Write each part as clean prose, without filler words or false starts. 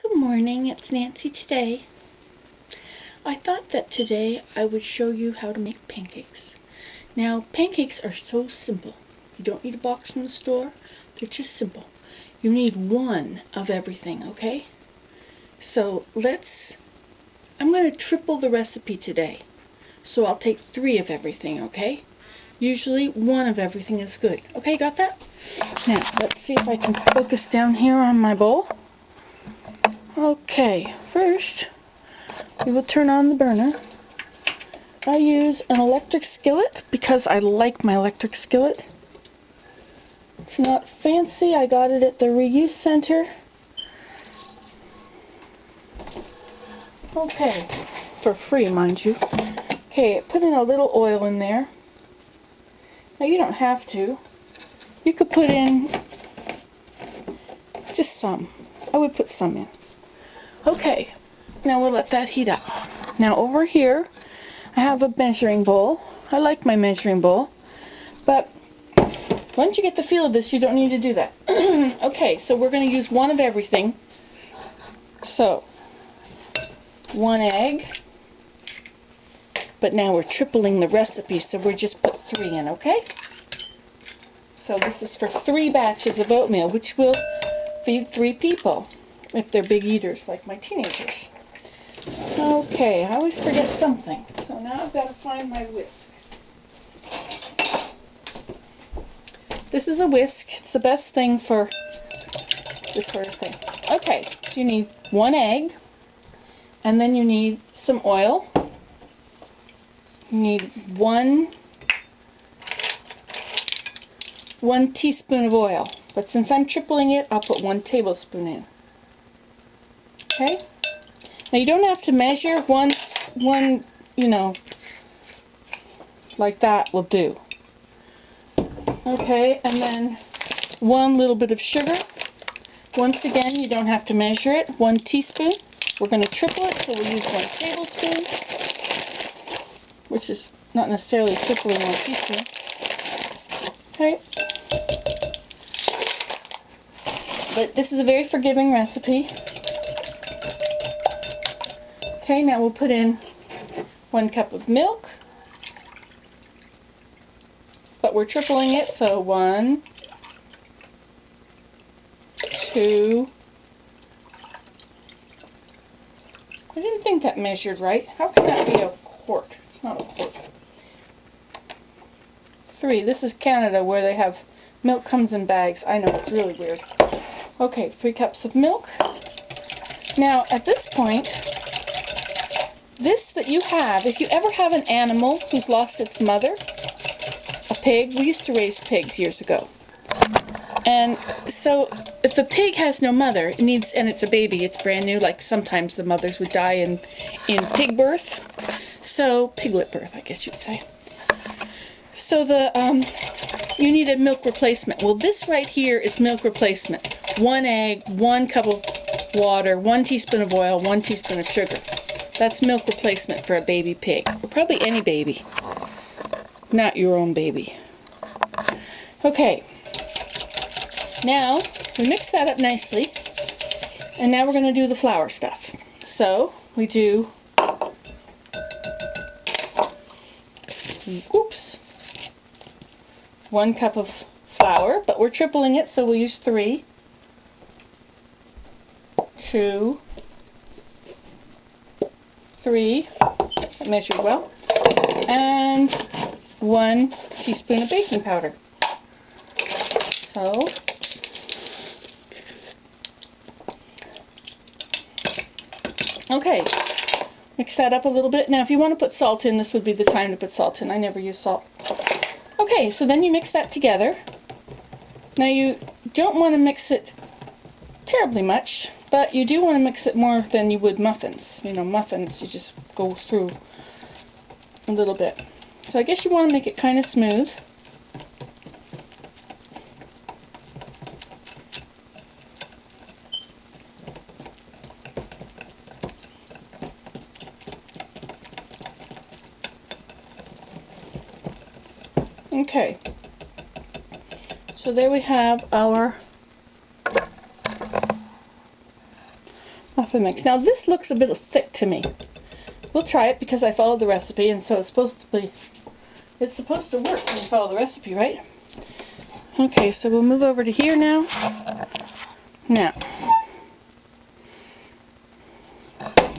Good morning, it's Nancy today. I thought that today I would show you how to make pancakes. Now, pancakes are so simple. You don't need a box from the store. They're just simple. You need one of everything, okay? So I'm going to triple the recipe today. So I'll take 3 of everything, okay? Usually 1 of everything is good. Okay, got that? Now, let's see if I can focus down here on my bowl. Okay, first we will turn on the burner. I use an electric skillet because I like my electric skillet. It's not fancy. I got it at the reuse center. Okay, for free, mind you. Okay, put in a little oil in there. Now you don't have to. You could put in just some. I would put some in. Okay, now we'll let that heat up. Now over here, I have a measuring bowl. I like my measuring bowl, but once you get the feel of this, you don't need to do that. Okay, so we're going to use 1 of everything. So, 1 egg, but now we're tripling the recipe, so we're just put 3 in, okay? So this is for 3 batches of oatmeal, which will feed 3 people. If they're big eaters like my teenagers. Okay, I always forget something. So now I've got to find my whisk. This is a whisk. It's the best thing for this sort of thing. Okay, so you need 1 egg, and then you need some oil. You need 1 teaspoon of oil. But since I'm tripling it, I'll put 1 tablespoon in. Okay? Now you don't have to measure. One, like that will do. Okay, and then 1 little bit of sugar. Once again, you don't have to measure it. 1 teaspoon. We're going to triple it, so we'll use 1 tablespoon, which is not necessarily tripling 1 teaspoon. Okay. But this is a very forgiving recipe. Okay, now we'll put in 1 cup of milk, but we're tripling it, so 1, 2. I didn't think that measured right. How can that be a quart? It's not a quart. 3. This is Canada where they have milk comes in bags. I know, it's really weird. Okay, 3 cups of milk. Now, at this point, this that you have, if you ever have an animal who's lost its mother, a pig, we used to raise pigs years ago. And so if the pig has no mother, and it's a baby, it's brand new, like sometimes the mothers would die in pig birth. So, piglet birth, I guess you'd say. So you need a milk replacement. Well, this right here is milk replacement. 1 egg, 1 cup of water, 1 teaspoon of oil, 1 teaspoon of sugar. That's milk replacement for a baby pig. Or probably any baby. Not your own baby. Okay. Now, we mix that up nicely. And now we're going to do the flour stuff. So, we do 1 cup of flour, but we're tripling it, so we'll use 3. 2, 3, that measured well, and 1 teaspoon of baking powder. So, okay, mix that up a little bit. Now if you want to put salt in, this would be the time to put salt in. I never use salt. Okay, so then you mix that together. Now you don't want to mix it terribly much, but you do want to mix it more than you would muffins. You know, muffins, you just go through a little bit. So I guess you want to make it kind of smooth. Okay. So there we have our muffin mix. Now this looks a bit thick to me. We'll try it because I followed the recipe, and so it's supposed to work when you follow the recipe, right? Okay, so we'll move over to here now. Now,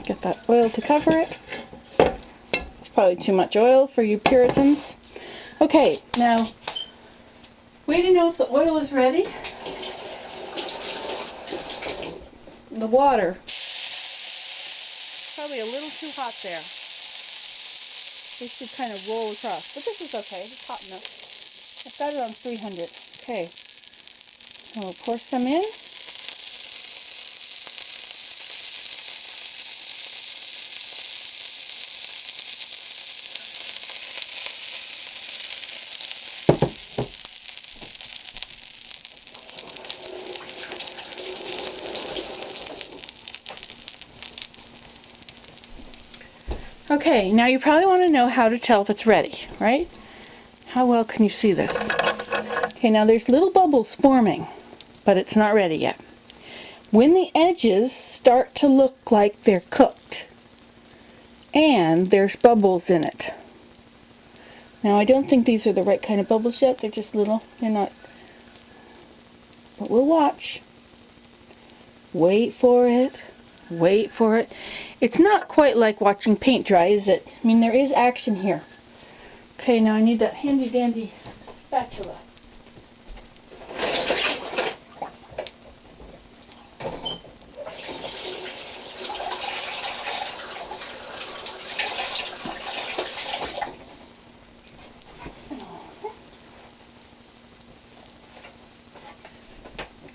get that oil to cover it. It's probably too much oil for you Puritans. Okay, now, way to know if the oil is ready. The water. Probably a little too hot there. They should kind of roll across. But this is okay. It's hot enough. I've got it on 300. Okay. And we'll pour some in. Okay, now you probably want to know how to tell if it's ready, right? How well can you see this? Okay, now there's little bubbles forming, but it's not ready yet. When the edges start to look like they're cooked, and there's bubbles in it. Now I don't think these are the right kind of bubbles yet, they're just little, they're not, but we'll watch. Wait for it. Wait for it. It's not quite like watching paint dry, is it? I mean, there is action here. Okay, now I need that handy dandy spatula.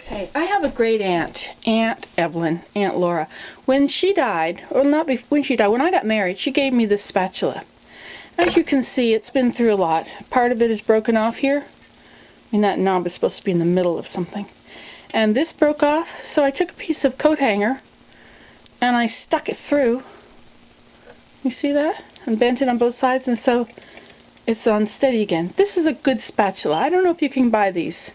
Okay, I have a great aunt, Aunt Evelyn, Aunt Laura. When she died, or not when she died, when I got married, she gave me this spatula. As you can see, it's been through a lot. Part of it is broken off here. I mean, that knob is supposed to be in the middle of something. And this broke off, so I took a piece of coat hanger and I stuck it through. You see that? And bent it on both sides, and so it's unsteady again. This is a good spatula. I don't know if you can buy these.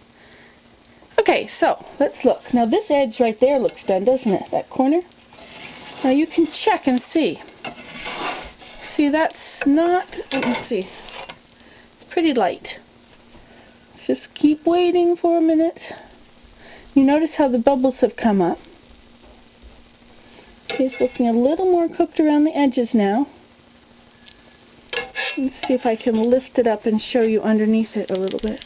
Okay, so let's look. Now this edge right there looks done, doesn't it? That corner. Now you can check and see. See, that's not, let me see. It's pretty light. Let's just keep waiting for a minute. You notice how the bubbles have come up. Okay, it's looking a little more cooked around the edges now. Let's see if I can lift it up and show you underneath it a little bit.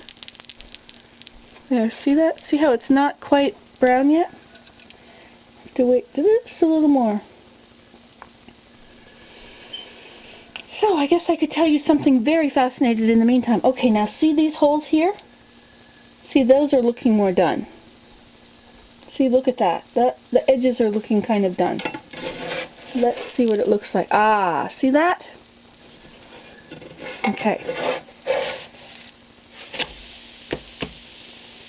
There, see that? See how it's not quite brown yet? Have to wait just a little more. So, I guess I could tell you something very fascinating in the meantime. Okay, now see these holes here? See, those are looking more done. See, look at that. The edges are looking kind of done. Let's see what it looks like. Ah, see that? Okay.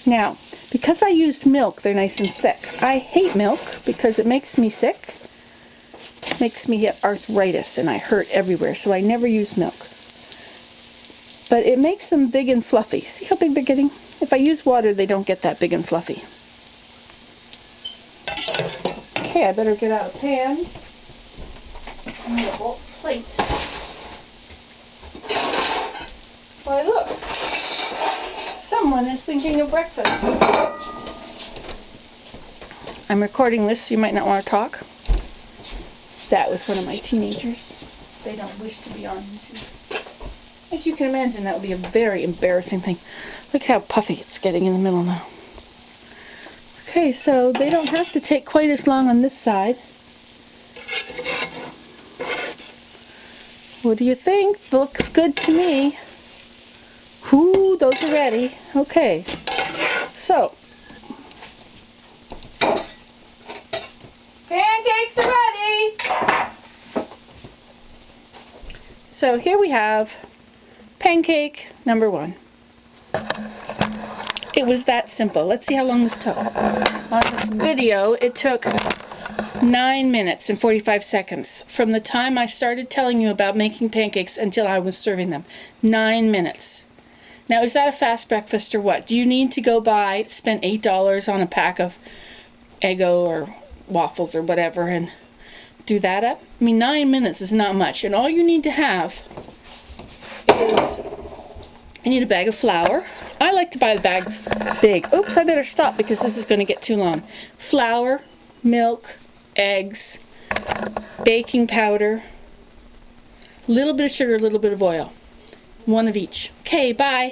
Now, because I used milk, they're nice and thick. I hate milk because it makes me sick. It makes me get arthritis and I hurt everywhere, so I never use milk. But it makes them big and fluffy. See how big they're getting? If I use water, they don't get that big and fluffy. Okay, I better get out a pan. I need a whole plate. Why, look. Someone is thinking of breakfast. I'm recording this, so you might not want to talk. That was one of my teenagers. They don't wish to be on YouTube. As you can imagine, that would be a very embarrassing thing. Look how puffy it's getting in the middle now. Okay, so they don't have to take quite as long on this side. What do you think? Looks good to me. Ooh, those are ready. Okay. So, pancakes are ready! So here we have pancake number 1. It was that simple. Let's see how long this took. On this video, it took 9 minutes and 45 seconds from the time I started telling you about making pancakes until I was serving them. 9 minutes. Now, is that a fast breakfast or what? Do you need to go spend $8 on a pack of Eggo or waffles or whatever and do that up. I mean, 9 minutes is not much, and all you need to have is, you need a bag of flour. I like to buy the bags big. Oops, I better stop because this is going to get too long. Flour, milk, eggs, baking powder, a little bit of sugar, a little bit of oil. One of each. Okay, bye.